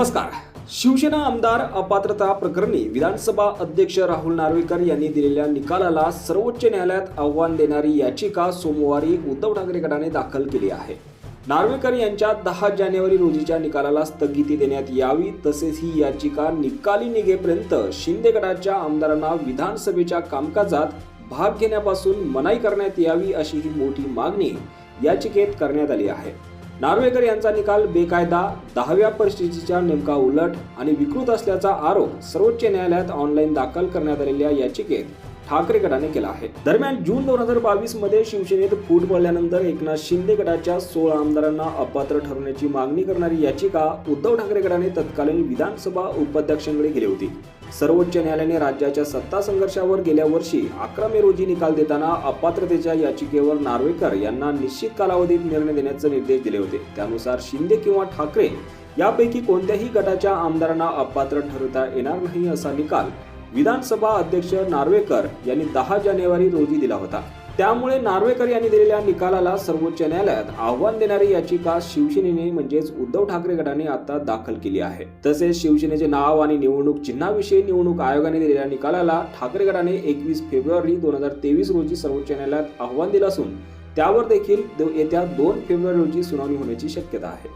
नमस्कार. शिवसेना आमदार अपात्रता प्रकरणी विधानसभा अध्यक्ष राहुल नार्वेकर यांनी दिलेल्या निकालाला सर्वोच्च न्यायालयात आव्हान देणारी याचिका सोमवारी उद्धव ठाकरे गटाने दाखल केली आहे. नार्वेकर यांच्या 10 जानेवारी रोजीच्या निकालाला स्थगिती देण्यात यावी, तसेच ही याचिका निकाली निघेपर्यंत शिंदे गटाच्या आमदारांना विधानसभेच्या कामकाजात भाग घेण्यापासून मनाई करण्यात यावी, अशी ही मोठी मागणी याचिकेत करण्यात आली आहे. नार्वेकर यांचा निकाल बेकायदा, 10व्या परिस्थितीच्या नेमका उलट आणि विकृत असल्याचा आरोप सर्वोच्च न्यायालयात ऑनलाईन दाखल करण्यात आलेल्या याचिकेत ठाकरे गटाने केला आहे. दरम्यान जून 2022 मध्ये शिवसेनेत फूट पडल्यानंतर एकनाथ शिंदे गटाच्या 16 आमदारांना अपात्र ठरवण्याची मागणी करणारी याचिका उद्धव ठाकरे गटाने तत्कालीन विधानसभा उपाध्यक्षांकडे केली होती. सर्वोच्च न्यायालयाने राज्याच्या सत्ता संघर्षावर गेल्या वर्षी 11 मे रोजी निकाल देताना अपात्रतेच्या याचिकेवर नार्वेकर यांना निश्चित कालावधीत निर्णय देण्याचे निर्देश दिले होते. त्यानुसार शिंदे किंवा ठाकरे यापैकी कोणत्याही गटाच्या आमदारांना अपात्र ठरवता येणार नाही, असा निकाल विधानसभा अध्यक्ष नार्वेकर यांनी 10 जानेवारी रोजी दिला होता. त्यामुळे नार्वेकर यांनी दिलेल्या निकालाला सर्वोच्च न्यायालयात आव्हान देणारी याचिका शिवसेनेने म्हणजेच उद्धव ठाकरे गटाने आता दाखल केली आहे. तसेच शिवसेनेचे नाव आणि निवडणूक चिन्हाविषयी निवडणूक आयोगाने दिलेल्या निकालाला ठाकरे गटाने 21 फेब्रुवारी 2023 रोजी सर्वोच्च न्यायालयात आव्हान दिलं असून त्यावर देखील येत्या 2 फेब्रुवारी रोजी सुनावणी होण्याची शक्यता आहे.